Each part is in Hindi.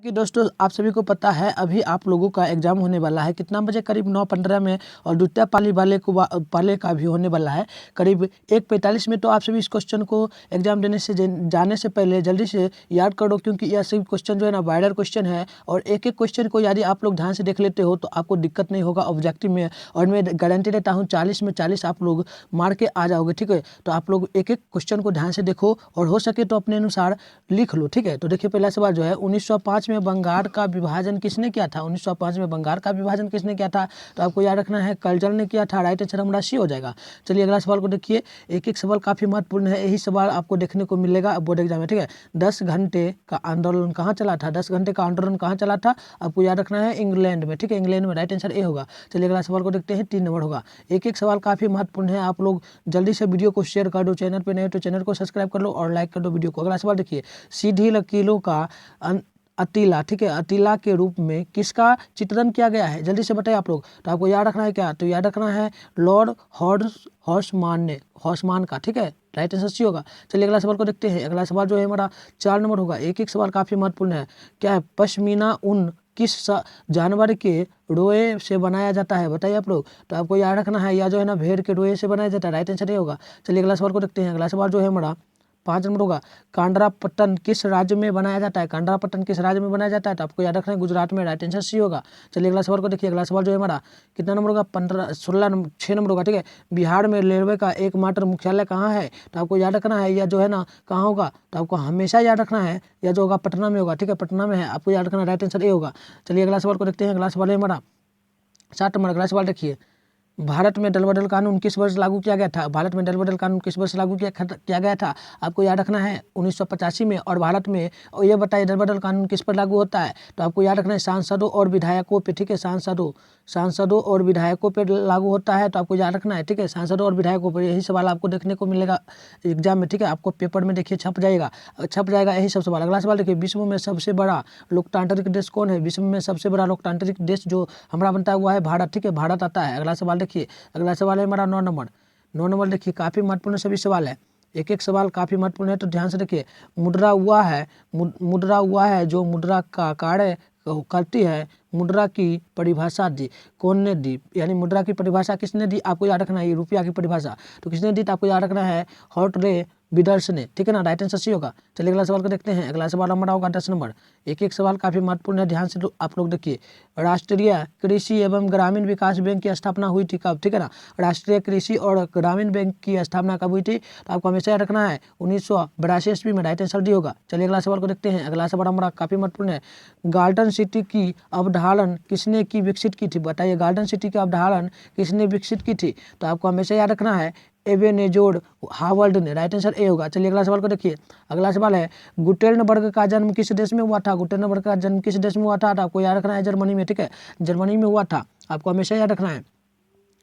कि दोस्तों आप सभी को पता है अभी आप लोगों का एग्जाम होने वाला है कितना बजे, करीब 9:15 में, और द्वितीय पाली वाले का भी होने वाला है करीब 1:45 में। तो आप सभी इस क्वेश्चन को एग्जाम देने से जाने से पहले जल्दी से याद कर दो, क्योंकि यह सभी क्वेश्चन जो है ना वाइडर क्वेश्चन है, और एक एक क्वेश्चन को यदि आप लोग ध्यान से देख लेते हो तो आपको दिक्कत नहीं होगा ऑब्जेक्टिव में, और मैं गारंटी देता हूँ 40 में 40 आप लोग मार के आ जाओगे। ठीक है, तो आप लोग एक एक क्वेश्चन को ध्यान से देखो और हो सके तो अपने अनुसार लिख लो। ठीक है, तो देखिए पहला सवाल जो है 1905 में बंगाल का विभाजन किसने किया था। 1905 में बंगाल का विभाजन किसने किया था, तो आपको याद रखना है कर्जल ने किया था। राइट आंसर हमारा सी हो जाएगा। चलिए अगला सवाल को देखिए, एक एक सवाल काफी महत्वपूर्ण है, यही सवाल आपको देखने को मिलेगा बोर्ड एग्जाम में। ठीक है, 10 घंटे का आंदोलन कहाँ चला था, 10 घंटे का आंदोलन कहाँ चला था, आपको याद रखना है इंग्लैंड में। ठीक है, इंग्लैंड में, राइट आंसर ए होगा। चलिए अगला सवाल को देखते हैं, 3 नंबर होगा। एक एक सवाल काफी महत्वपूर्ण है, आप लोग जल्दी से वीडियो को शेयर कर दो, चैनल पे नए तो चैनल को सब्सक्राइब कर लो और लाइक कर दो वीडियो को। अगला सवाल देखिए, सीधी लकीरों का अतीला, ठीक है, अतीला के रूप में किसका चित्रण किया गया है, जल्दी से बताइए आप लोग। तो आपको याद रखना है क्या, तो याद रखना है लॉर्ड हॉर्समान का। ठीक है, राइट आंसर सी होगा। चलिए अगला सवाल को देखते हैं। अगला सवाल जो है हमारा 4 नंबर होगा। एक एक सवाल काफी महत्वपूर्ण है। क्या है, पश्मीना ऊन किस जानवर के रोए से बनाया जाता है, बताइए आप लोग। तो आपको याद रखना है या जो है ना भेड़ के रोए से बनाया जाता है, राइट आंसर ये होगा। चलिए अगला सवाल को देखते हैं। अगला सवाल जो है हमारा 5 नंबर होगा। कांडरापट्टन किस राज्य में बनाया जाता है, कांडरापट्टन किस राज्य में बनाया जाता है, तो आपको याद रखना है गुजरात में, राइट आंसर सी होगा। चलिए अगला सवाल को देखिए। अगला सवाल जो है हमारा कितना नंबर होगा, 6 नंबर होगा। ठीक है, बिहार में रेलवे का एकमात्र मुख्यालय कहाँ है, तो आपको याद रखना है या जो है ना कहाँ होगा, तो आपको हमेशा याद रखना है या जो होगा पटना में होगा। ठीक है, पटना में है, आपको याद रखना, राइट आंसर ए होगा। चलिए अगला सवाल को देखते हैं। अगला सवाल है हमारा 7 नंबर। अगला सवाल देखिए, भारत में दल बदल कानून किस वर्ष लागू किया गया था, भारत में दल बदल कानून किस वर्ष लागू किया गया था, आपको याद रखना है 1985 में। और भारत में, और ये बताइए दल बदल कानून किस पर लागू होता है, तो आपको याद रखना है सांसदों और विधायकों पे। ठीक है, सांसदों और विधायकों पे लागू होता है, तो आपको याद रखना है। ठीक है, सांसदों और विधायकों पर, यही सवाल आपको देखने को मिलेगा एग्जाम में। ठीक है, आपको पेपर में देखिए छप जाएगा यही सब सवाल। अगला सवाल देखिए, विश्व में सबसे बड़ा लोकतांत्रिक देश कौन है, विश्व में सबसे बड़ा लोकतांत्रिक देश जो हमारा बनता है हुआ है भारत। ठीक है, भारत आता है। अगला सवाल देखिए, अगला सवाल है हमारा 9 नंबर देखिए, काफी महत्वपूर्ण सभी सवाल है, एक एक सवाल काफी महत्वपूर्ण है, तो ध्यान से देखिए। मुद्रा हुआ है जो मुद्रा का कार्य करती है, मुद्रा की परिभाषा दी, कौन ने दी, यानी मुद्रा की परिभाषा किसने दी, आपको याद रखना है। ये रुपया की परिभाषा तो किसने दी, तो आपको याद रखना है हॉटरे विदर्स ने। ठीक है ना, राइट आंसर सी होगा। चलिए अगला सवाल को देखते हैं। अगला सवाल हमारा होगा 10 नंबर। एक एक सवाल काफी महत्वपूर्ण है, ध्यान से आप लोग देखिए। राष्ट्रीय कृषि एवं ग्रामीण विकास बैंक की स्थापना हुई थी कब, ठीक है ना, राष्ट्रीय कृषि और ग्रामीण बैंक की स्थापना कब हुई थी, तो आपको हमेशा याद रखना है 1982 ईस्वी में, राइट आंसर डी होगा। चलिए अगला सवाल को देखते हैं। अगला सवाल हमारा काफी महत्वपूर्ण है। गार्डन सिटी की अवधारणा किसने की विकसित की थी, बताइए गार्डन सिटी की अवधारणा किसने विकसित की थी, तो आपको हमेशा याद रखना है एबेनेजोर हावर्ड ने, राइट आंसर ए होगा। चलिए अगला सवाल को देखिए। अगला सवाल है गुटेनबर्ग का जन्म किस देश में हुआ था, गुटेनबर्ग का जन्म किस देश में हुआ था, तो आपको याद रखना है जर्मनी में। ठीक है, जर्मनी में हुआ था, आपको हमेशा याद रखना है,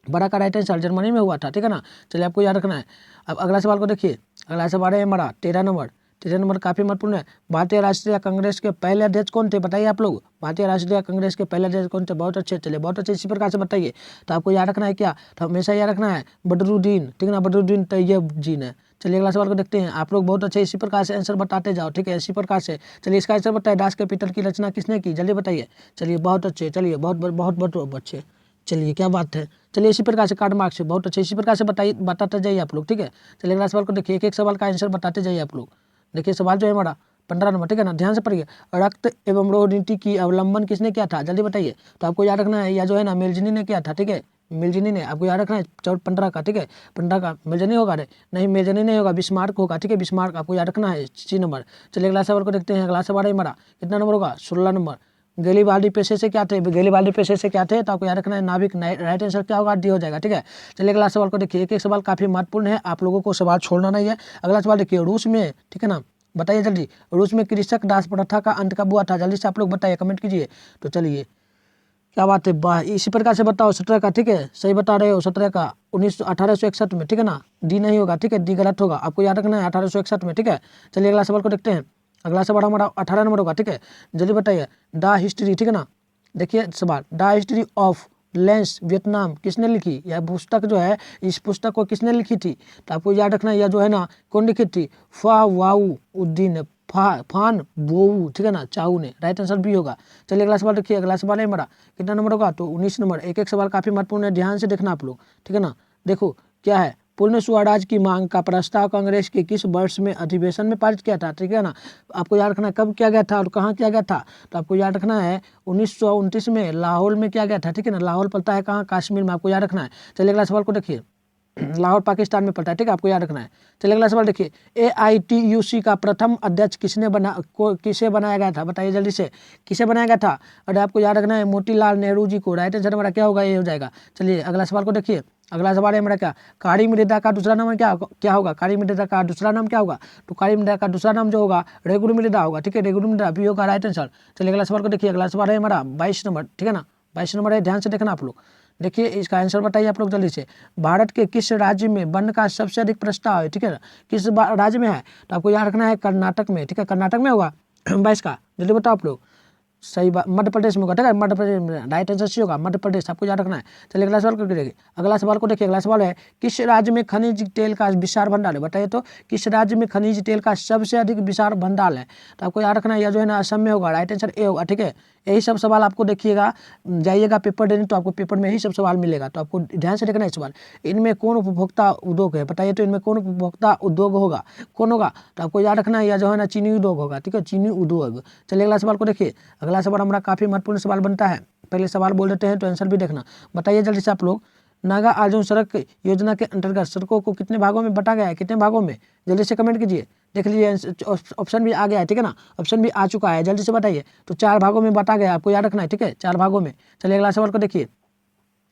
बड़ा का राइट आंसर जर्मनी में हुआ था। ठीक है ना, चलिए आपको याद रखना है। अब अगला सवाल को देखिए। अगला सवाल है हमारा 13 नंबर काफी महत्वपूर्ण है। भारतीय राष्ट्रीय कांग्रेस के पहले अध्यक्ष कौन थे, बताइए आप लोग, भारतीय राष्ट्रीय कांग्रेस के पहले अध्यक्ष कौन थे, बहुत अच्छे, चलिए बहुत अच्छे, इसी प्रकार से बताइए। तो आपको याद रखना है क्या, तो हमेशा याद रखना है बदरुद्दीन, ठीक है ना, बदरुद्दीन तैयब जी ने। चलिए अगला सवाल को देखते हैं। आप लोग बहुत अच्छे इसी प्रकार से आंसर बताते जाओ, ठीक है, इसी प्रकार से। चलिए इसका आंसर बताइए, दास कैपिटल की रचना किसने की, जल्दी बताइए। चलिए बहुत अच्छे, चलिए बहुत बहुत बहुत अच्छे, चलिए क्या बात है। चलिए इसी प्रकार से कार्ड मार्क से बहुत अच्छे, इसी प्रकार से बताते जाइए आप लोग। ठीक है, चलिए अगला सवाल को देखिए, एक एक सवाल का आंसर बताते जाइए आप लोग। देखिए सवाल जो है हमारा 15 नंबर, ठीक है ना, ध्यान से पढ़िए। रक्त एवं रोग नीति की अवलंबन किसने किया था, जल्दी बताइए। तो आपको याद रखना है या जो है ना मिल्जनी ने किया था। ठीक है, मिल्जनी ने, आपको याद रखना है 15 का। ठीक है, 15 का मिल्जनी होगा रे, नहीं मिल्जनी नहीं होगा, बिस्मार्क होगा। ठीक है, बिस्मार्क आपको याद रखना है, सी नंबर। चलिए अगला सवाल को देखते हैं। अगला सवाल है हमारा कितना नंबर होगा, 16 नंबर। गैलीबाल्डी पेशे से क्या थे, गैलीबाल्डी पेशे से क्या थे, तो आपको याद रखना है नाविक, राइट आंसर क्या होगा, डी हो जाएगा। ठीक है, चलिए अगला सवाल को देखिए। एक एक सवाल काफी महत्वपूर्ण है, आप लोगों को सवाल छोड़ना नहीं है। अगला सवाल देखिए, रूस में, ठीक है ना, बताइए जल्दी, रूस में कृषक दास प्रथा का अंत कब हुआ था, जल्दी से आप लोग बताइए, कमेंट कीजिए। तो चलिए क्या बात है, वाह, इसी प्रकार से बताओ। 17 का, ठीक है, सही बता रहे हो, 17 का 1861 में, ठीक है ना, डी नहीं होगा। ठीक है, डी गलत होगा, आपको याद रखना है 1861 में। ठीक है, चलिए अगला सवाल को देखते हैं। अगला सवाल हमारा 18 नंबर होगा। ठीक है, जल्दी बताइए, द हिस्ट्री, ठीक है ना, देखिए सवाल, the history of lens Vietnam किसने लिखी, यह पुस्तक जो है, इस पुस्तक को किसने लिखी थी, तो आपको याद रखना है यह जो है ना कौन लिखी थी, फ़ा वाऊ उद्दीन फान बोऊ, ठीक है ना, चाऊ ने। राइट आंसर बी होगा। चलिए अगला सवाल देखिए, अगला सवाल है हमारा कितना नंबर होगा, तो 19 नंबर। एक एक सवाल काफी महत्वपूर्ण है, ध्यान से देखना आप लोग, ठीक है ना। देखो क्या है, पूर्ण स्वराज की मांग का प्रस्ताव कांग्रेस के किस वर्ष में अधिवेशन में पारित किया था, ठीक है ना। आपको याद रखना है कब किया गया था और कहाँ किया गया था, तो आपको याद रखना है 1929 में लाहौर में किया गया था, ठीक है ना। लाहौर पड़ता है कहाँ, कश्मीर में, आपको याद रखना है। चलिए अगला सवाल को देखिए, लाहौर पाकिस्तान में पड़ता है, ठीक है, आपको याद रखना है। चलिए अगला सवाल देखिए, AITUC का प्रथम अध्यक्ष किसे बनाया गया था, बताइए जल्दी से, किसे बनाया गया था। और आपको याद रखना है मोतीलाल नेहरू जी को। राइट आंसर हमारा क्या होगा, ये हो जाएगा। चलिए अगला सवाल को देखिए, अगला सवाल है हमारा क्या, कारी मृदा का दूसरा नाम क्या होगा, कारी मृदा का दूसरा नाम क्या होगा, तो कारी मृदा का दूसरा नाम जो होगा रेगुलर मृदा होगा, ठीक है, रेगुलर मृदा भी होगा। Right answer. चलिए अगला सवाल को देखिए, अगला सवाल है हमारा 22 नंबर, ठीक है ना, 22 नंबर है, ध्यान से देखना आप लोग। देखिए इसका आंसर बताइए आप लोग जल्दी से। भारत के किस राज्य में वन का सबसे अधिक प्रस्ताव है, ठीक है, किस राज्य में है, तो आपको याद रखना है कर्नाटक में, ठीक है, कर्नाटक में होगा 22 का, जल्दी बताओ आप लोग। सही बात, मध्य प्रदेश में होगा, ठीक है, मध्य प्रदेश में। राइट आंसर सी होगा, मध्य प्रदेश, आपको याद रखना है। चलिए अगला सवाल करके देखिए, अगला सवाल को देखिए, अगला सवाल है किस राज्य में खनिज तेल का विशाल भंडार है, बताइए तो किस राज्य में खनिज तेल का सबसे अधिक विशाल भंडार है, तो आपको याद रखना है, यह जो है ना असम में होगा। राइट आंसर ए होगा, ठीक है। यही सब सवाल आपको देखिएगा, जाइएगा पेपर देने तो आपको पेपर में ही सब सवाल मिलेगा, तो आपको ध्यान से देखना है सवाल। इनमें कौन उपभोक्ता उद्योग है, बताइए तो इनमें कौन उपभोक्ता उद्योग होगा, कौन होगा, तो आपको याद रखना है, यह जो है ना चीनी उद्योग होगा, ठीक है, चीनी उद्योग। चलिए अगला सवाल को देखिए, अगला सवाल हमारा काफी महत्वपूर्ण सवाल बनता है। पहले सवाल बोल देते हैं तो आंसर भी देखना। बताइए जल्दी से आप लोग, नागा अर्जुन सड़क योजना के अंतर्गत सड़कों को कितने भागों में बंटा गया है, कितने भागों में, जल्दी से कमेंट कीजिए। देख लीजिए ऑप्शन भी आ गया है, ठीक है ना, ऑप्शन भी आ चुका है, जल्दी से बताइए। तो 4 भागों में बांटा गया, आपको याद रखना है, ठीक है, 4 भागों में। चलिए अगला सवाल को देखिए,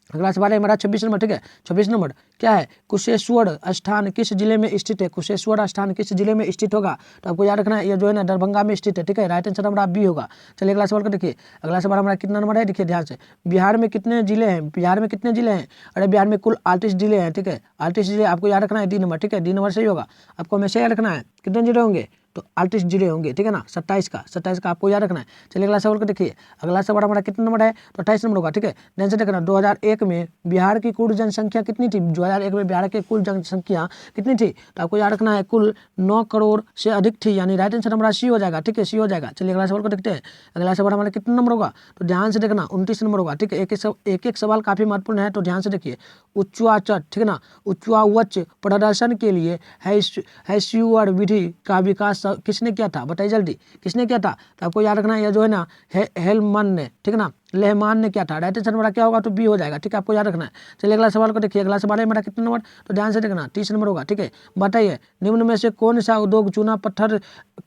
अगला सवाल है हमारा 26 नंबर, ठीक है, 26 नंबर क्या है, कुशेश्वर स्थान किस जिले में स्थित है, कुशेश्वर स्थान किस जिले में स्थित होगा, तो आपको याद रखना है, ये जो है ना दरभंगा में स्थित है, ठीक है। राइट आंसर हमारा बी होगा। चलिए अगला सवाल को देखिए, अगला सवाल हमारा कितना नंबर है, देखिए ध्यान से। बिहार में कितने जिले हैं, बिहार में कितने जिले हैं, अरे बिहार में कुल 38 जिले हैं, ठीक है, 38 जिले, आपको याद रखना है डी नंबर, ठीक है, डी नंबर सही होगा। आपको हमेशा याद रखना है कितने जिले होंगे, तो 38 जिले होंगे, ठीक है ना, 27 का आपको याद रखना है। चलिए अगला सवाल को देखिए, अगला सवाल हमारा कितना नंबर है, तो 28 नंबर होगा, ठीक है। ध्यान से देखना, 2001 में बिहार की कुल जनसंख्या कितनी थी, 2001 में बिहार की कुल जनसंख्या कितनी थी, तो आपको याद रखना है कुल 9 करोड़ से अधिक थी, यानी राइट आंसर हमारा सी हो जाएगा, ठीक है, सी हो जाएगा। चलिए अगला सवाल को देखते हैं, अगला सवाल हमारा कितना नंबर होगा, तो ध्यान से देखना 29 नंबर होगा, ठीक है। एक एक सवाल काफी महत्वपूर्ण है, तो ध्यान से देखिए। उच्चाचट, ठीक है ना, उच्चावच प्रदर्शन के लिए हैस्यूअर विधि का विकास किसने किया था, बताइए जल्दी, किसने किया था, तो आपको याद रखना है, यह जो है ना हेलमन ने, ठीक है ना, लेहमान ने किया था। राइट आंसर हमारा क्या होगा, तो बी हो जाएगा, ठीक है, आपको याद रखना है। चलिए अगला सवाल को देखिए, अगला सवाल है मेरा कितना नंबर, तो ध्यान से देखना 30 नंबर होगा, ठीक है। बताइए निम्न में से कौन सा उद्योग चूना पत्थर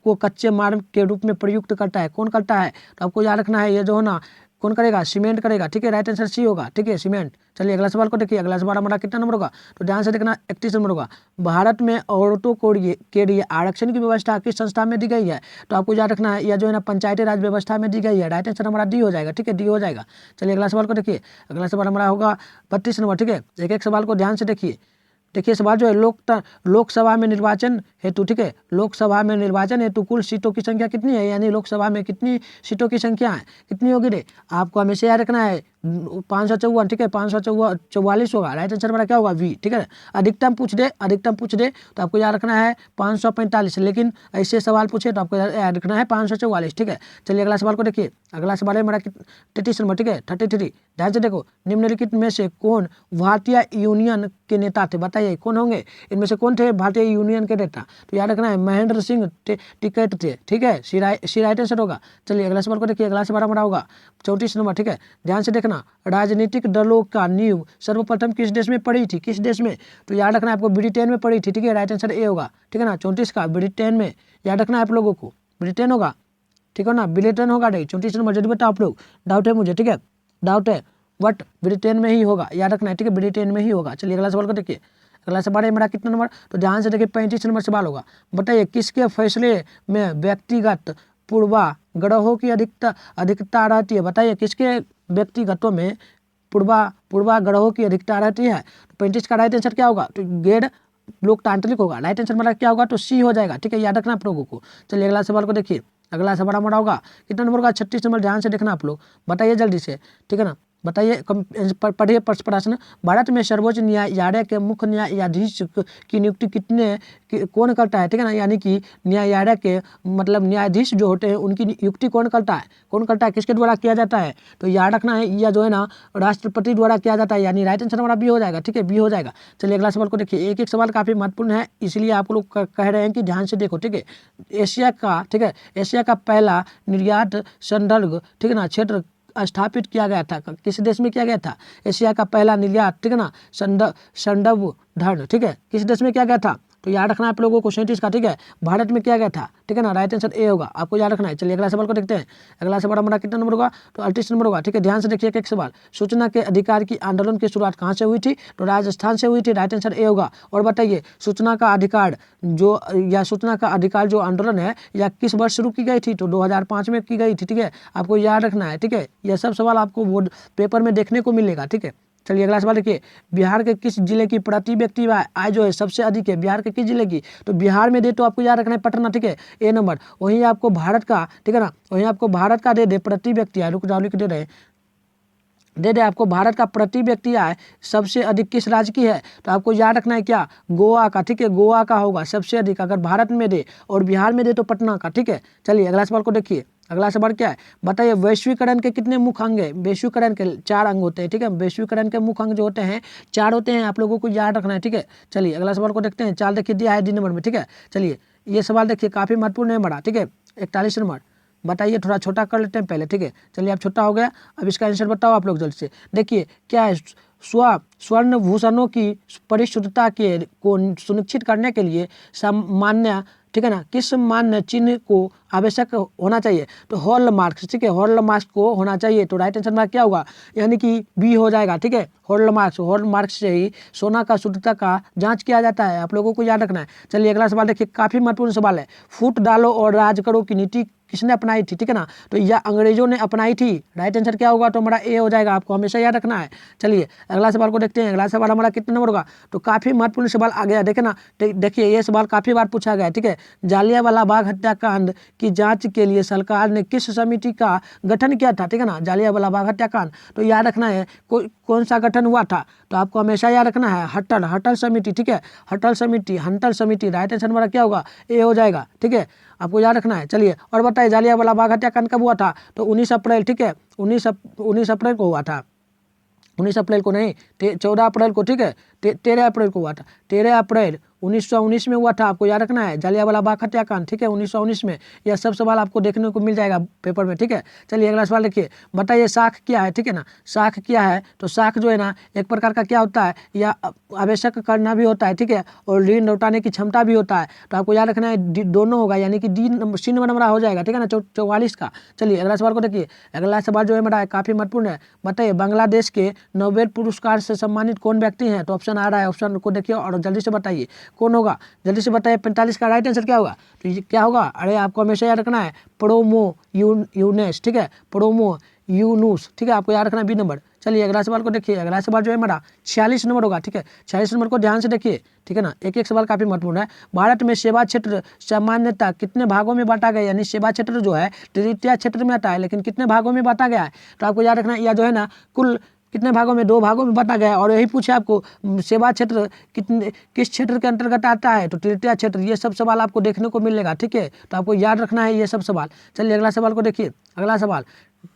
को कच्चे मार्ग के रूप में प्रयुक्त करता है, कौन करता है, तो आपको याद रखना है, ये जो है ना कौन करेगा, सीमेंट करेगा, ठीक है। राइट आंसर सी होगा, ठीक है, सीमेंट। चलिए अगला सवाल को देखिए, अगला सवाल हमारा कितना नंबर होगा, तो ध्यान से देखना 31 नंबर होगा। भारत में औरतों के लिए आरक्षण की व्यवस्था किस संस्था में दी गई है, तो आपको याद रखना है, यह जो है ना पंचायती राज व्यवस्था में दी गई है। राइट आंसर हमारा डी हो जाएगा, ठीक है, डी हो जाएगा। चलिए अगला सवाल को देखिए, अगला सवाल हमारा होगा 32 नंबर, ठीक है। एक एक सवाल को ध्यान से देखिए। देखिए सवाल जो है लोकसभा में निर्वाचन हेतु, ठीक है, लोकसभा में निर्वाचन हेतु कुल सीटों की संख्या कितनी है, यानी लोकसभा में कितनी सीटों की संख्या है, कितनी होगी रे, आपको हमेशा याद रखना है 554, ठीक है, 544 होगा। राइट आंसर हमारा क्या होगा, वी, ठीक है। अधिकतम पूछ दे तो आपको याद रखना है 545, लेकिन ऐसे सवाल पूछे तो आपको याद रखना है 544, ठीक है। चलिए अगला सवाल को देखिए, अगला सवाल है हमारा 33 नंबर, ठीक है, 33। ध्यान से देखो, निम्नलिखित में से कौन भारतीय यूनियन के नेता थे, बताइए कौन होंगे, इनमें से कौन थे भारतीय यूनियन के नेता, तो याद रखना है महेंद्र सिंह टिकैत थे, ठीक है, सी राइट आंसर होगा। चलिए अगला सवाल को देखिए, अगला सवाल हमारा होगा 34 नंबर, ठीक है। ध्यान से देखना, राजनीतिक दलों का नींव सर्वप्रथम किस देश में पड़ी थी, किस देश में, तो याद रखना है आपको ब्रिटेन में पड़ी थी, ठीक है। राइट आंसर ए होगा, ठीक है ना, 34 का ब्रिटेन में, याद रखना है आप लोगों को, ब्रिटेन होगा, ठीक है ना, ब्रिटेन होगा नहीं, 34 नंबर जल्दी बताओ आप लोग, डाउट है मुझे, ठीक है, डाउट है, बट ब्रिटेन में ही होगा, याद रखना है, ठीक है, ब्रिटेन में ही होगा। चलिए अगला सवाल को देखिए, अगला सवाल है मेरा कितना नंबर, तो ध्यान से देखिए 35 नंबर सवाल होगा। बताइए किसके फैसले में व्यक्तिगत पूर्वाग्रहों की अधिकता रहती है, बताइए किसके व्यक्तिगतों में पूर्वाग्रहों की अधिकता रहती है, तो 35 का राइट आंसर क्या होगा, तो गैर लोकतांत्रिक होगा। राइट आंसर हमारा क्या होगा, तो सी हो जाएगा, ठीक है, याद रखना आप लोगों को। चलिए अगला सवाल को देखिए, अगला सवाल हमारा होगा कितना नंबर होगा, 36 नंबर। ध्यान से देखना आप लोग, बताइए जल्दी से, ठीक है ना। बताइए, पढ़िए प्रश्न। भारत में सर्वोच्च न्यायालय के मुख्य न्यायाधीश की नियुक्ति कौन करता है, ठीक है ना। यानी कि न्यायालय के मतलब न्यायाधीश जो होते हैं उनकी नियुक्ति कौन करता है, किसके द्वारा किया जाता है, तो याद रखना है, या जो है ना राष्ट्रपति द्वारा किया जाता है, यानी राइट आंसर हमारा बी हो जाएगा, ठीक है, बी हो जाएगा। चलिए अगला सवाल को देखिए, एक एक सवाल काफी महत्वपूर्ण है, इसलिए आप लोग कह रहे हैं कि ध्यान से देखो, ठीक है। एशिया का, ठीक है, एशिया का पहला निर्यात संदर्भ, ठीक है ना, क्षेत्र स्थापित किया गया था, किस देश में किया गया था, एशिया का पहला निर्यात, ठीक है ना, संदर्भ, ठीक है, किस देश में किया गया था, तो याद रखना है आप लोगों को 37 का, ठीक है, भारत में किया गया था, ठीक है ना, राइट आंसर ए होगा, आपको याद रखना है। चलिए अगला सवाल को देखते हैं, अगला सवाल हमारा कितना नंबर होगा, तो 38 नंबर होगा, ठीक है। ध्यान से देखिए एक सवाल, सूचना के अधिकार की आंदोलन की शुरुआत कहाँ से हुई थी, तो राजस्थान से हुई थी, राइट आंसर ए होगा। और बताइए सूचना का अधिकार जो आंदोलन है या किस वर्ष शुरू की गई थी, तो 2005 में की गई थी, ठीक है, आपको याद रखना है, ठीक है। यह सब सवाल आपको बोर्ड पेपर में देखने को मिलेगा, ठीक है। चलिए अगला सवाल देखिए, बिहार के किस जिले की प्रति व्यक्ति आय जो है सबसे अधिक है, बिहार के किस जिले की, तो बिहार में दे तो आपको याद रखना है पटना, ठीक है, ए नंबर। वहीं आपको भारत का, ठीक है ना, वहीं आपको भारत का दे प्रति व्यक्ति आय, रुक दे रहे दे आपको भारत का प्रति व्यक्ति आय सबसे अधिक किस राज्य की है, तो आपको याद रखना है क्या, गोवा का, ठीक है, गोवा का होगा सबसे अधिक, अगर भारत में दे और बिहार में दे तो पटना का, ठीक है। चलिए अगला सवाल को देखिए, अगला सवाल क्या है, बताइए वैश्वीकरण के कितने मुख्य अंग है, वैश्वीकरण के 4 अंग होते हैं, ठीक है, वैश्वीकरण के मुख्य अंग जो होते हैं 4 होते हैं, आप लोगों को याद रखना है, ठीक है। चलिए अगला सवाल को देखते हैं, 4 देखिए दिया है डी नंबर में, ठीक है। चलिए ये सवाल देखिए काफी महत्वपूर्ण है बड़ा, ठीक है, 41 नंबर, बताइए, थोड़ा छोटा कर लेते हैं पहले, ठीक है। चलिए अब छोटा हो गया, अब इसका आंसर बताओ आप लोग जल्दी से। देखिए क्या है, स्वर्ण भूषणों की परिशुद्धता को सुनिश्चित करने के लिए सामान्य, ठीक है ना, किस मान्य चिन्ह को आवश्यक होना चाहिए, तो हॉलमार्क, ठीक है, हॉलमार्क को होना चाहिए, तो राइट आंसर में क्या होगा, यानी कि बी हो जाएगा, ठीक है। हॉलमार्क से ही सोना का शुद्धता का जांच किया जाता है, आप लोगों को याद रखना है। चलिए अगला सवाल देखिए, काफी महत्वपूर्ण सवाल है, फूट डालो और राज करो की नीति किसने अपनाई थी, ठीक है ना, तो यह अंग्रेजों ने अपनाई थी, राइट आंसर क्या होगा, तो हमारा ए हो जाएगा, आपको हमेशा याद रखना है। चलिए अगला सवाल को देखते हैं, अगला सवाल हमारा कितना नंबर होगा, तो काफी महत्वपूर्ण सवाल आ गया, देखे ना, देखिए ये सवाल काफी बार पूछा गया, ठीक है। जालियांवाला बाग हत्याकांड की जांच के लिए सरकार ने किस समिति का गठन किया था, ठीक है ना, जालियांवाला बाग हत्याकांड, तो याद रखना है कौन सा गठन हुआ था, तो आपको हमेशा याद रखना है हटल समिति, ठीक है, हंटर समिति, राइट आंसर हमारा क्या होगा, ए हो जाएगा, ठीक है, आपको याद रखना है। चलिए और बताइए जालियांवाला बाग हत्याकांड कब हुआ था, तो 19 अप्रैल, ठीक है, 19 अप्रैल को हुआ था, 19 अप्रैल को नहीं, 14 अप्रैल को, ठीक है, 13 अप्रैल को हुआ था, 13 अप्रैल 1919 में हुआ था, आपको याद रखना है, जालियांवाला बाग हत्याकांड, ठीक है, 1919 में। यह सब सवाल आपको देखने को मिल जाएगा पेपर में, ठीक है। चलिए अगला सवाल देखिए, बताइए साख क्या है, ठीक है ना, साख क्या है, तो साख जो है ना एक प्रकार का क्या होता है, या आवश्यक करना भी होता है, ठीक है, और ऋण लौटाने की क्षमता भी होता है, तो आपको याद रखना है दोनों होगा, यानी कि सी नंबर हमारा हो जाएगा, ठीक है ना, 44 का। चलिए अगला सवाल को देखिए, अगला सवाल जो है हमारा काफी महत्वपूर्ण है, बताइए बांग्लादेश के नोबेल पुरस्कार से सम्मानित कौन व्यक्ति हैं, तो ऑप्शन आ रहा है, ऑप्शन को देखिए और जल्दी से बताइए कौन होगा, जल्दी से बताइए। 45 का राइट आंसर क्या होगा, तो ये क्या होगा, अरे आपको हमेशा याद रखना है प्रोमो यूनेस, ठीक है, प्रोमो यूनुस, ठीक है, आपको याद रखना है बी नंबर। चलिए अगला सवाल को देखिए, अगला सवाल जो है हमारा 46 नंबर होगा, ठीक है, 46 नंबर को ध्यान से देखिए, ठीक है ना, एक एक सवाल काफी महत्वपूर्ण है। भारत में सेवा क्षेत्र सामान्यतः कितने भागों में बांटा गया, यानी सेवा क्षेत्र जो है तृतीय क्षेत्र में आता है, लेकिन कितने भागों में बांटा गया है, तो आपको याद रखना है, या जो है ना कुल कितने भागों में, 2 भागों में बांटा गया है, और यही पूछे आपको सेवा क्षेत्र किस क्षेत्र के अंतर्गत आता है, तो तृतीय क्षेत्र, ये सब सवाल आपको देखने को मिलेगा, ठीक है, तो आपको याद रखना है ये सब सवाल। चलिए अगला सवाल को देखिए, अगला सवाल,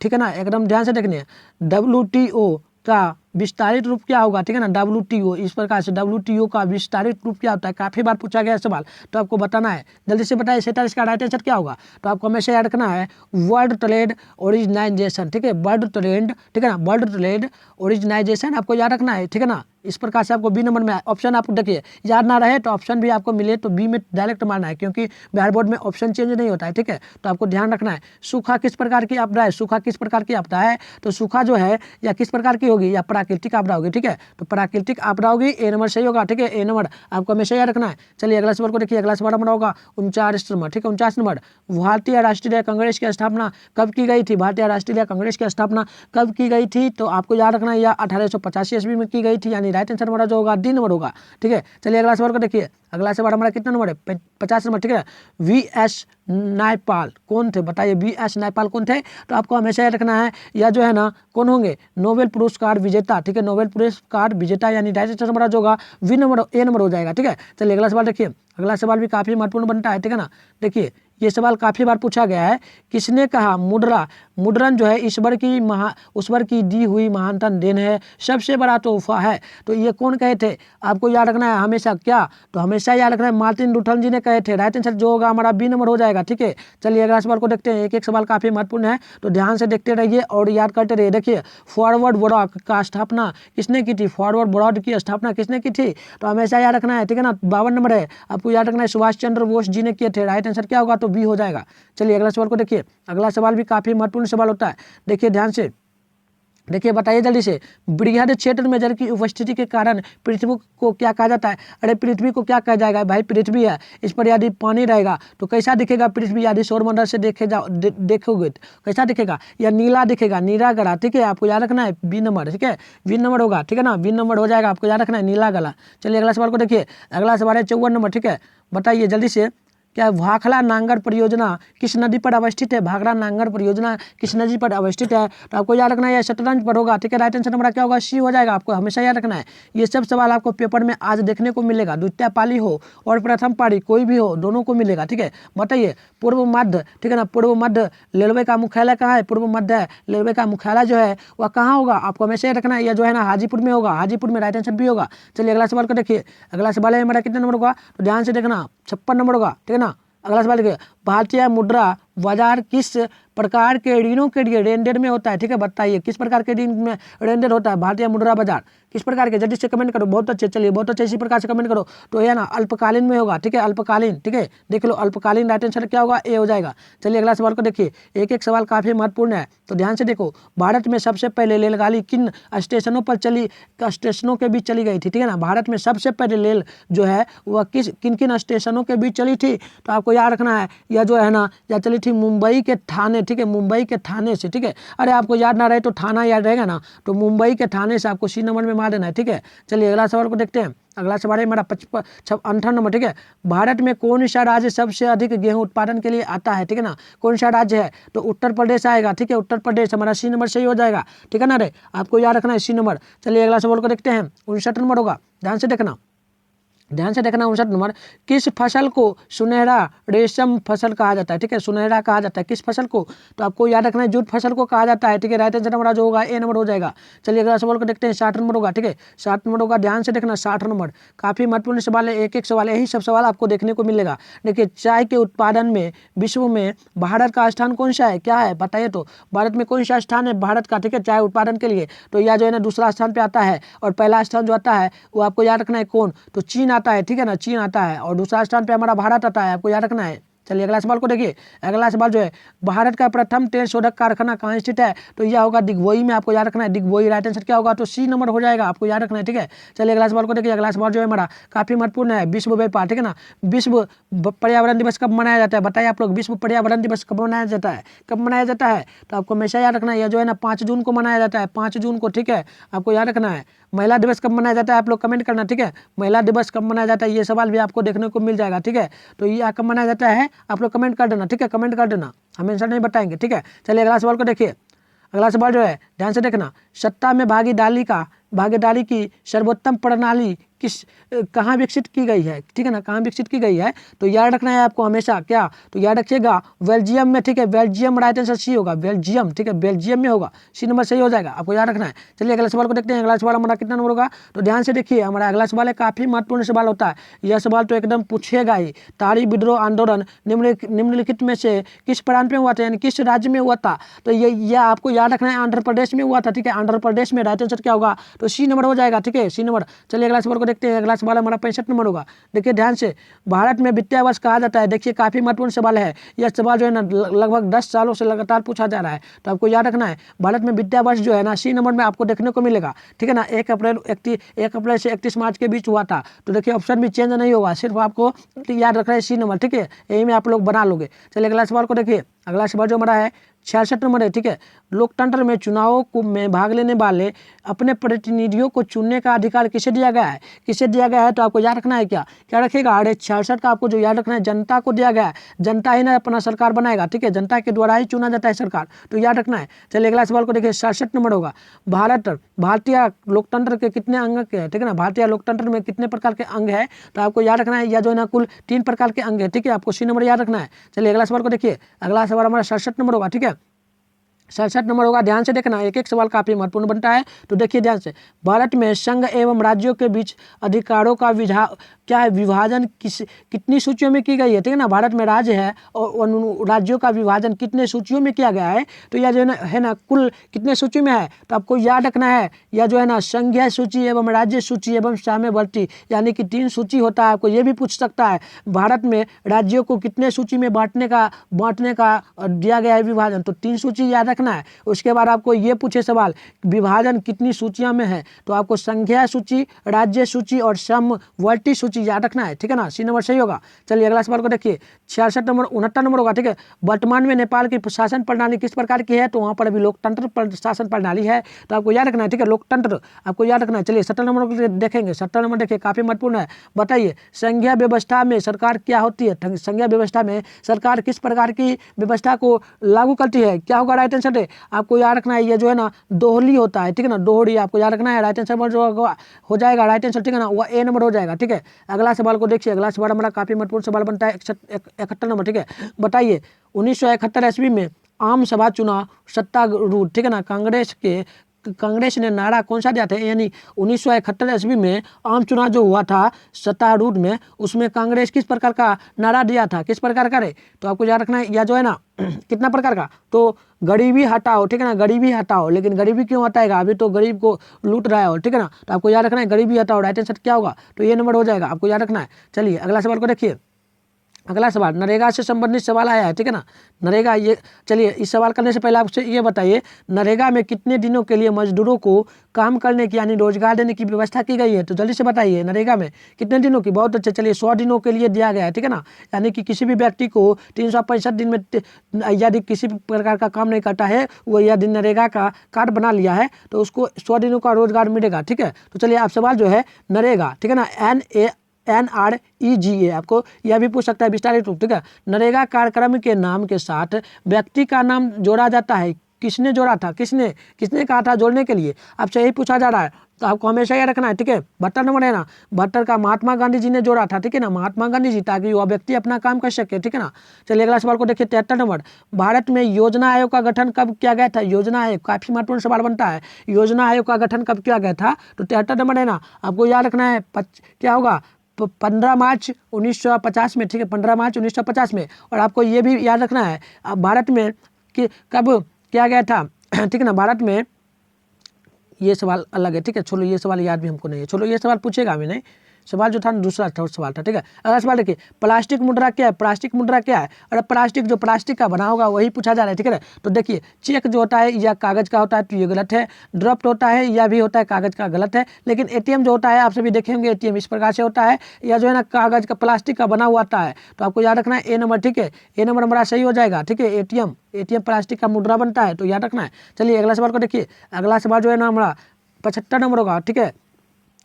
ठीक है ना, एकदम ध्यान से देखने, WTO का विस्तारित रूप क्या होगा, ठीक है ना, WTO, इस प्रकार से WTO का विस्तारित रूप क्या होता है, काफी बार पूछा गया सवाल, तो आपको बताना है, जल्दी से बताइए 47 का राइट आंसर क्या होगा, तो आपको हमेशा याद रखना है वर्ल्ड ट्रेड ऑर्गेनाइजेशन, ठीक है, वर्ल्ड ट्रेड, ठीक है ना, वर्ल्ड ट्रेड ऑर्गेनाइजेशन आपको याद रखना है, ठीक है ना। इस प्रकार से आपको बी नंबर में ऑप्शन, आप देखिए याद ना रहे तो ऑप्शन भी आपको मिले तो बी में डायरेक्ट मारना है, क्योंकि बिहार बोर्ड में ऑप्शन चेंज नहीं होता है, ठीक है, तो आपको ध्यान रखना है। सूखा किस प्रकार की आपदा है, सूखा किस प्रकार की आपदा है, तो सूखा जो है या किस प्रकार की होगी, या प्राकृतिक आपदा होगी, ठीक है, तो प्राकृतिक आपदा होगी, ए नंबर सही होगा, ठीक है, ए नंबर आपको हमेशा याद रखना है। चलिए अगला सवाल को देखिए, अगला सवाल हमारा होगा 49 नंबर, ठीक है, 49 नंबर, भारतीय राष्ट्रीय कांग्रेस की स्थापना कब की गई थी, भारतीय राष्ट्रीय कांग्रेस की स्थापना कब की गई थी, तो आपको याद रखना है, या 1885 ईस्वी में की गई थी, यानी यानी राइट आंसर हमारा जो होगा डी नंबर होगा। ठीक है, चलिए अगला सवाल को देखिए। अगला सवाल हमारा कितना नंबर है? 50 नंबर। ठीक है, वी.एस. नायपाल कौन थे? बताइए वी.एस. नायपाल कौन थे? तो आपको हमेशा याद रखना है, या जो है ना कौन होंगे? नोबेल पुरस्कार विजेता। ठीक है, नोबेल पुरस्कार विजेता यानी राइट आंसर हमारा जो होगा वी नंबर ए नंबर हो जाएगा। ठीक है, चलिए अगला सवाल देखिए। अगला सवाल भी काफी महत्वपूर्ण बनता है। ठीक है ना, देखिए ये सवाल काफी बार पूछा गया है। किसने कहा मुद्रण जो है ईश्वर की दी हुई महानतम देन है, सबसे बड़ा तोहफा है? तो ये कौन कहे थे? आपको याद रखना है हमेशा। क्या? तो हमेशा याद रखना है मार्टिन लूथर जी ने कहे थे। राइट आंसर जो होगा हमारा बी नंबर हो जाएगा। ठीक है, चलिए अगला सवाल को देखते हैं। एक एक सवाल काफी महत्वपूर्ण है, तो ध्यान से देखते रहिए और याद करते रहिए। देखिए, फॉरवर्ड ब्लॉक का स्थापना किसने की थी? फॉरवर्ड ब्लॉक की स्थापना किसने की थी? तो हमेशा याद रखना है। ठीक है ना, 52 नंबर है, आपको याद रखना है सुभाष चंद्र बोस जी ने किए थे। राइट आंसर क्या होगा? तो बी हो जाएगा। चलिए अगला सवाल को देखिए। अगला सवाल भी काफी महत्वपूर्ण सवाल होता है, देखिए ध्यान से देखिए, बताइए जल्दी से। बृहद क्षेत्र में जल की उपस्थिति के कारण पृथ्वी को क्या कहा जाता है? अरे पृथ्वी को क्या कहा जाएगा भाई? पृथ्वी है, इस पर यदि पानी रहेगा तो कैसा दिखेगा पृथ्वी? यदि सौरमंडल से देखोगे तो कैसा दिखेगा? या नीला दिखेगा, नीला गला। ठीक है, आपको याद रखना है बी नंबर। ठीक है, बी नंबर होगा। ठीक है ना, बी नंबर हो जाएगा, आपको याद रखना है नीला गला। चलिए अगला सवाल को देखिए। अगला सवाल है 54 नंबर। ठीक है, बताइए जल्दी से। क्या भाखड़ा नांगर परियोजना किस नदी पर अवस्थित है? भाखड़ा नांगर परियोजना किस नदी पर अवस्थित है? तो आपको याद रखना है ये शतरंज पर होगा। ठीक है, राइट आंसर हमारा क्या होगा? सी हो जाएगा। आपको हमेशा याद रखना है, ये सब सवाल आपको पेपर में आज देखने को मिलेगा। द्वितीय पाली हो और प्रथम पाली कोई भी हो, दोनों को मिलेगा। ठीक है, बताइए पूर्व मध्य, ठीक है ना, पूर्व मध्य रेलवे का मुख्यालय कहाँ है? पूर्व मध्य रेलवे का मुख्यालय जो है वह कहाँ होगा? आपको हमेशा याद रखना है, यह जो है ना हाजीपुर में होगा। हाजीपुर में राइट आंसर भी होगा। चलिए अगला सवाल को देखिए। अगला सवाल है हमारा कितना नंबर होगा? तो ध्यान से देखना, 56 नंबर होगा। ठीक है ना, अगला सवाल देखिए। भारतीय मुद्रा बाजार किस प्रकार के ऋणों के लिए लेनदेन में होता है? ठीक है, बताइए किस प्रकार के ऋण में लेनदेन होता है? भारतीय मुद्रा बाजार किस प्रकार के? जल्दी से कमेंट करो। बहुत अच्छे, चलिए बहुत अच्छे इसी प्रकार से कमेंट करो। तो यह ना अल्पकालीन में होगा। ठीक है, अल्पकालीन। ठीक है, देख लो अल्पकालीन राइट आंसर क्या होगा? ए हो जाएगा। चलिए अगला सवाल को देखिए। एक एक सवाल काफी महत्वपूर्ण है, तो ध्यान से देखो। भारत में सबसे पहले रेलगाड़ी किन स्टेशनों पर चली, स्टेशनों के बीच चली गई थी? ठीक है ना, भारत में सबसे पहले रेल जो है वह किन किन स्टेशनों के बीच चली थी? तो आपको याद रखना है, यह जो है ना यह चली थी मुंबई के थाने। ठीक है, मुंबई के थाने से। ठीक है, अरे आपको याद ना रहे तो थाना याद रहेगा ना, तो मुंबई के थाने से आपको सी नंबर में मार देना है। ठीक है, चलिए अगला सवाल को देखते हैं। अगला सवाल है हमारा 58 नंबर। ठीक है, भारत में कौन सा राज्य सबसे अधिक गेहूं उत्पादन के लिए आता है? ठीक है ना, कौन सा राज्य है? तो उत्तर प्रदेश आएगा। ठीक है, उत्तर प्रदेश हमारा सी नंबर सही हो जाएगा। ठीक है ना, रे आपको याद रखना है सी नंबर। चलिए अगला सवाल को देखते हैं। 59 नंबर होगा, ध्यान से देखना। 59 नंबर। किस फसल को सुनहरा रेशम फसल कहा जाता है? ठीक है, सुनहरा कहा जाता है किस फसल को? तो आपको याद रखना है जूट फसल को कहा जाता है। ठीक है, राइट आंसर हमारा जो होगा ए नंबर हो जाएगा। चलिए अगला सवाल को देखते हैं। 60 नंबर होगा। ठीक है, 60 नंबर होगा, ध्यान से देखना। 60 नंबर काफी महत्वपूर्ण सवाल है, एक एक सवाल, यही सब सवाल आपको देखने को मिलेगा। देखिए, चाय के उत्पादन में विश्व में भारत का स्थान कौन सा है? क्या है बताइए? तो भारत में कौन सा स्थान है भारत का? ठीक है, चाय उत्पादन के लिए तो यह जो है ना दूसरा स्थान पे आता है, और पहला स्थान जो आता है वो आपको याद रखना है कौन? तो चीन आता है। ठीक है ना, चीन आता है, और दूसरा स्थान पे हमारा भारत आता है, आपको याद रखना है। चलिए अगला सवाल को देखिए। अगला सवाल जो है, भारत का प्रथम तेल शोधक कारखाना कहाँ स्थित है? तो यह होगा दिग्बोई में, आपको याद रखना है दिग्बोई। राइट आंसर क्या होगा? तो सी नंबर हो जाएगा, आपको याद रखना है। ठीक है, चलिए अगला सवाल को देखिए। अगला सवाल जो है हमारा काफी महत्वपूर्ण है, विश्व व्यापार। ठीक है ना, विश्व पर्यावरण दिवस कब मनाया जाता है? बताइए आप लोग, विश्व पर्यावरण दिवस कब मनाया जाता है? कब मनाया जाता है? तो आपको हमेशा याद रखना है, यह जो है ना 5 जून को मनाया जाता है, 5 जून को। ठीक है, आपको याद रखना है। महिला दिवस कब मनाया जाता है? आप लोग कमेंट करना। ठीक है, महिला दिवस कब मनाया जाता है, ये सवाल भी आपको देखने को मिल जाएगा। ठीक है, तो ये कब मनाया जाता है आप लोग कमेंट कर देना। ठीक है, कमेंट कर देना, हम आंसर नहीं बताएंगे। ठीक है, चलिए अगला सवाल को देखिए। अगला सवाल जो है ध्यान से देखना। सत्ता में भागीदारी की सर्वोत्तम प्रणाली कहाँ विकसित की गई है? ठीक है ना, कहाँ विकसित की गई है? तो याद रखना है आपको हमेशा। क्या? तो याद रखिएगा बेल्जियम में। ठीक है, बेल्जियम राइट आंसर सी होगा, बेल्जियम। ठीक है, बेल्जियम में होगा, सी नंबर सही हो जाएगा, आपको याद रखना है। चलिए अगला सवाल को देखते हैं। अगला सवाल हमारा कितना नंबर होगा? तो ध्यान से देखिए, हमारा अगला सवाल है काफी महत्वपूर्ण सवाल होता है, यह सवाल तो एकदम पूछेगा ही। तारी विद्रोह आंदोलन निम्नलिखित में से किस प्रांत में हुआ था, यानी किस राज्य में हुआ था? तो ये आपको याद रखना है आंध्र प्रदेश में हुआ था। ठीक है, आंध्र प्रदेश में राइट आंसर क्या होगा? तो सी नंबर हो जाएगा। ठीक है, सी नंबर। चलिए अगला सवाल को देखते हैं। अगला सवाल हमारा 65 नंबर होगा। देखिए ध्यान से, भारत में विद्या वर्ष कहा जाता है। देखिए काफी महत्वपूर्ण सवाल है, यह सवाल जो है ना लगभग 10 सालों से लगातार पूछा जा रहा है, तो आपको याद रखना है भारत में विद्या वर्ष जो है ना सी नंबर में आपको देखने को मिलेगा। ठीक है ना, 1 अप्रैल से 31 मार्च के बीच हुआ था। तो देखिए ऑप्शन भी चेंज नहीं होगा, सिर्फ आपको याद रखना है सी नंबर। ठीक है, यही में आप लोग बना लोगे। चलिए अगला सवाल को देखिए। अगला सवाल जो हमारा है 66 नंबर है, ठीक है। लोकतंत्र में चुनावों को में भाग लेने वाले अपने प्रतिनिधियों को चुनने का अधिकार किसे दिया गया है? किसे दिया गया है? तो आपको याद रखना है क्या क्या रखेगा? अरे 66 का आपको जो याद रखना है, जनता को दिया गया है। जनता ही ना अपना सरकार बनाएगा, ठीक है। जनता के द्वारा ही चुना जाता है सरकार, तो याद रखना है। चलिए अगला सवाल को देखिए, 67 नंबर होगा। भारतीय लोकतंत्र के कितने अंग के हैं, ठीक है ना। भारतीय लोकतंत्र में कितने प्रकार के अंग है? तो आपको याद रखना है, या जो है ना कुल 3 प्रकार के अंग है, ठीक है। आपको सी नंबर याद रखना है। चलिए अगला सवाल को देखिए, अगला सवाल हमारा 67 नंबर होगा, ठीक है। 67 नंबर होगा, ध्यान से देखना, एक एक सवाल काफी महत्वपूर्ण बनता है, तो देखिए ध्यान से। भारत में संघ एवं राज्यों के बीच अधिकारों का क्या है, विभाजन कितनी सूचियों में की गई है, ठीक है ना। भारत में राज्य है और उन राज्यों का विभाजन कितने सूचियों में किया गया है? तो यह जो है ना कुल कितने सूची में है? तो आपको याद रखना है, यह जो है ना संघीय सूची एवं राज्य सूची एवं साम्यवर्ती, यानी कि 3 सूची होता है। आपको ये भी पूछ सकता है, भारत में राज्यों को कितने सूची में बांटने का दिया गया है विभाजन, तो 3 सूची याद रखना है। उसके बाद आपको ये पूछे सवाल, विभाजन कितनी सूचियों में है? तो आपको संघीय सूची, राज्य सूची और समवर्ती सूची याद रखना है, ठीक है ना। सी नंबर सही होगा। चलिए अगला सवाल को देखिए, 66 नंबर 69 नंबर होगा, ठीक है। वर्तमान में नेपाल की शासन प्रणाली किस प्रकार की है? तो वहाँ पर अभी लोकतंत्र शासन प्रणाली है, तो आपको याद रखना है, ठीक है। लोकतंत्र आपको याद रखना है। चलिए 70 नंबर को देखेंगे। 70 नंबर देखिए, काफी महत्वपूर्ण है। बताइए, संघीय व्यवस्था में सरकार क्या होती है? संघीय व्यवस्था में सरकार किस प्रकार की व्यवस्था को लागू करती है? क्या होगा राइट आंसर? आपको याद रखना है, ये जो है ना दोहली होता है, ठीक है ना। दोहरी आपको याद रखना है। राइट आंसर जो हो जाएगा, राइट आंसर, ठीक है ना, वह ए नंबर हो जाएगा, ठीक है। अगला सवाल को देखिए, अगला सवाल हमारा काफी महत्वपूर्ण सवाल बनता है, 71 नंबर, ठीक है। बताइए, 1971 ईस्वी में आम सभा चुनाव सत्तारूढ़, ठीक है ना, कांग्रेस ने नारा कौन सा दिया था? यानी 1971 ईस्वी में आम चुनाव जो हुआ था सत्तारूढ़ में, उसमें कांग्रेस किस प्रकार का नारा दिया था? किस प्रकार का रे? तो आपको याद रखना है, या जो है ना कितना प्रकार का? तो गरीबी हटाओ, ठीक है ना, गरीबी हटाओ। लेकिन गरीबी क्यों हटाएगा? अभी तो गरीब को लूट रहा है, और ठीक है ना, तो आपको याद रखना है गरीबी हटाओ। राइट आंसर क्या होगा? तो ये नंबर हो जाएगा, आपको याद रखना है। चलिए अगला सवाल को देखिए, अगला सवाल नरेगा से संबंधित सवाल आया है, ठीक है ना। नरेगा, ये चलिए इस सवाल करने से पहले आपसे ये बताइए, नरेगा में कितने दिनों के लिए मजदूरों को काम करने की यानी रोजगार देने की व्यवस्था की गई है? तो जल्दी से बताइए, नरेगा में कितने दिनों की? बहुत अच्छे, चलिए 100 दिनों के लिए दिया गया है, ठीक है ना। यानी कि किसी भी व्यक्ति को 365 दिन में यदि किसी भी प्रकार का काम नहीं करता है, वो यदि नरेगा का कार्ड बना लिया है, तो उसको 100 दिनों का रोजगार मिलेगा, ठीक है। तो चलिए आप सवाल जो है नरेगा, ठीक है ना, NREGA, आपको यह भी पूछ सकता है विस्तारित रूप, ठीक है। नरेगा कार्यक्रम के नाम के साथ व्यक्ति का नाम जोड़ा जाता है, किसने जोड़ा था? किसने कहा था जोड़ने के लिए? आपसे यही पूछा जा रहा है, तो आपको हमेशा याद रखना है, ठीक है। 72 नंबर है ना, 72 का महात्मा गांधी जी ने जोड़ा था, ठीक है ना, महात्मा गांधी जी, ताकि वह व्यक्ति अपना काम कर सके, ठीक है ना। चलिए अगला सवाल को देखिए, 73 नंबर, भारत में योजना आयोग का गठन कब किया गया था? योजना आयोग काफी महत्वपूर्ण सवाल बनता है, योजना आयोग का गठन कब किया गया था? तो 73 नंबर है ना, आपको याद रखना है, क्या होगा? 15 मार्च 1950 में, ठीक है, 15 मार्च 1950 में। और आपको ये भी याद रखना है, भारत में कब किया गया था, ठीक है ना। भारत में, ये सवाल अलग है, ठीक है, चलो ये सवाल याद भी हमको नहीं है, चलो ये सवाल पूछेगा भी नहीं, सवाल जो था दूसरा सवाल था, ठीक है। अगला सवाल देखिए, प्लास्टिक मुद्रा क्या है? प्लास्टिक मुद्रा क्या है? अरे प्लास्टिक, जो प्लास्टिक का बना होगा वही पूछा जा रहा है, ठीक है। तो देखिए, चेक जो होता है या कागज का होता है, तो ये गलत है। ड्राफ्ट होता है या भी होता है कागज का, गलत है। लेकिन ATM जो होता है, आप सभी देखेंगे ATM इस प्रकार से होता है, या जो है ना कागज का, प्लास्टिक का बना हुआ आता है। तो आपको याद रखना है ए नंबर, ठीक है, ए नंबर हमारा सही हो जाएगा, ठीक है। ATM प्लास्टिक का मुद्रा बनता है, तो याद रखना है। चलिए अगला सवाल को देखिए, अगला सवाल जो है ना हमारा 75 नंबर होगा, ठीक है,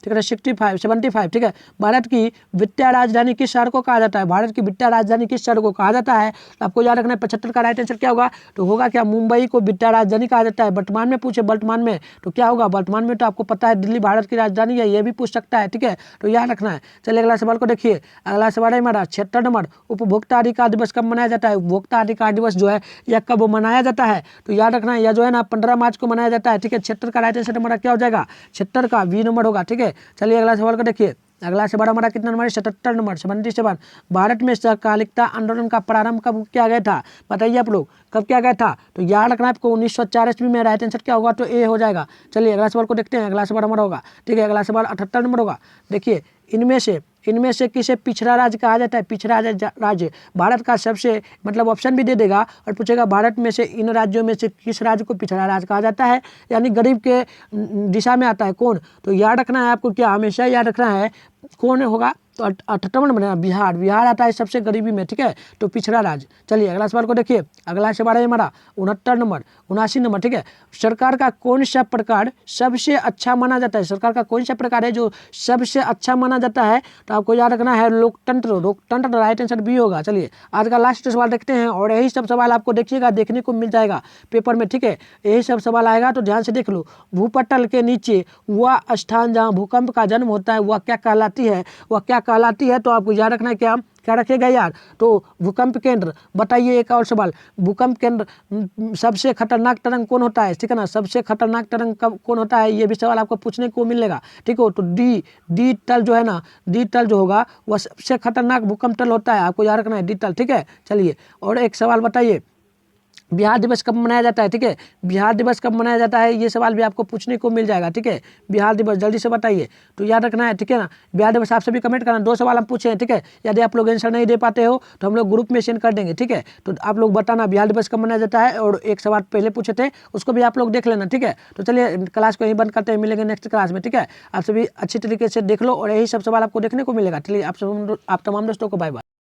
ठीक है, 75, ठीक है। भारत की वित्तीय राजधानी किस शहर को कहा जाता है? भारत की वित्तीय राजधानी किस शहर को कहा जाता है? तो आपको याद रखना है 75 का राइट आंसर क्या होगा? तो होगा क्या? मुंबई को वित्तीय राजधानी कहा जाता है। वर्तमान में पूछे, वर्तमान में तो क्या होगा? वर्तमान में तो आपको पता है दिल्ली भारत की राजधानी है, ये भी पूछ सकता है, ठीक है, तो याद रखना है। चलिए अगला सवाल को देखिए, अगला सवाल है हमारा 76 नंबर, उपभोक्ता अधिकार दिवस कब मनाया जाता है? उपभोक्ता अधिकार दिवस जो है यह कब मनाया जाता है? तो याद रखना है, यह जो है ना 15 मार्च को मनाया जाता है, ठीक है। 76 का राइट आंसर हमारा क्या हो जाएगा? 76 का बी नंबर होगा, ठीक है। चलिए अगला सवाल को देखिए, अगला सवाल हमारा कितना नंबर है? 77 नंबर, 77। भारत में सहकालिकता आंदोलन का प्रारंभ कब किया गया था? बताइए आप लोग, कब किया गया था? तो याद रखना आपको 1904 ईस्वी में। राइट आंसर क्या होगा? तो ए हो जाएगा। चलिए अगला सवाल को देखते हैं, अगला सवाल हमारा होगा, ठीक है, अगला सवाल 78 नंबर होगा। देखिए, इनमें से किसे पिछड़ा राज्य कहा जाता है? पिछड़ा राज्य भारत का सबसे, मतलब ऑप्शन भी दे देगा और पूछेगा भारत में से इन राज्यों में से किस राज्य को पिछड़ा राज्य कहा जाता है, यानी गरीब के दिशा में आता है कौन? तो याद रखना है आपको, क्या हमेशा याद रखना है, कौन होगा? तो 78वां नंबर है बिहार। बिहार आता है सबसे गरीबी में, ठीक है, तो पिछड़ा राज्य। चलिए अगला सवाल को देखिए, अगला सवाल है हमारा 69 नंबर, 79 नंबर, ठीक है। सरकार का कौन सा प्रकार सबसे अच्छा माना जाता है? सरकार का कौन सा प्रकार है जो सबसे अच्छा माना जाता है? तो आपको याद रखना है लोकतंत्र। लोकतंत्र राइट आंसर बी होगा। चलिए आज का लास्ट सवाल देखते हैं, और यही सब सवाल आपको देखिएगा, देखने को मिल जाएगा पेपर में, ठीक है। यही सब सवाल आएगा तो ध्यान से देख लो। भूपटल के नीचे वह स्थान जहाँ भूकंप का जन्म होता है वह क्या कहलाती है? वह क्या कहलाती है? तो आपको याद रखना है, क्या क्या रखिएगा यार, तो भूकंप केंद्र। बताइए एक और सवाल, भूकंप केंद्र सबसे खतरनाक तरंग कौन होता है? ठीक है ना, सबसे खतरनाक तरंग कौन होता है? ये भी सवाल आपको पूछने को मिलेगा, ठीक हो। तो डी तल जो है ना, डी तल जो होगा वह सबसे खतरनाक भूकंप तल होता है, आपको याद रखना है डी तल, ठीक है। चलिए और एक सवाल बताइए, बिहार दिवस कब मनाया जाता है? ठीक है, बिहार दिवस कब मनाया जाता है? ये सवाल भी आपको पूछने को मिल जाएगा, ठीक है। बिहार दिवस जल्दी से बताइए, तो याद रखना है, ठीक है ना। बिहार दिवस आप सभी कमेंट करना, 2 सवाल हम पूछे हैं, ठीक है। यदि आप लोग आंसर नहीं दे पाते हो तो हम लोग ग्रुप में सेंड कर देंगे, ठीक है। तो आप लोग बताना बिहार दिवस कब मनाया जाता है, और एक सवाल पहले पूछे थे उसको भी आप लोग देख लेना, ठीक है। तो चलिए क्लास को यहीं बंद करते हैं, मिलेंगे नेक्स्ट क्लास में, ठीक है। आप सभी अच्छी तरीके से देख लो और यही सब सवाल आपको देखने को मिलेगा। चलिए आप तमाम दोस्तों को बाय बाय।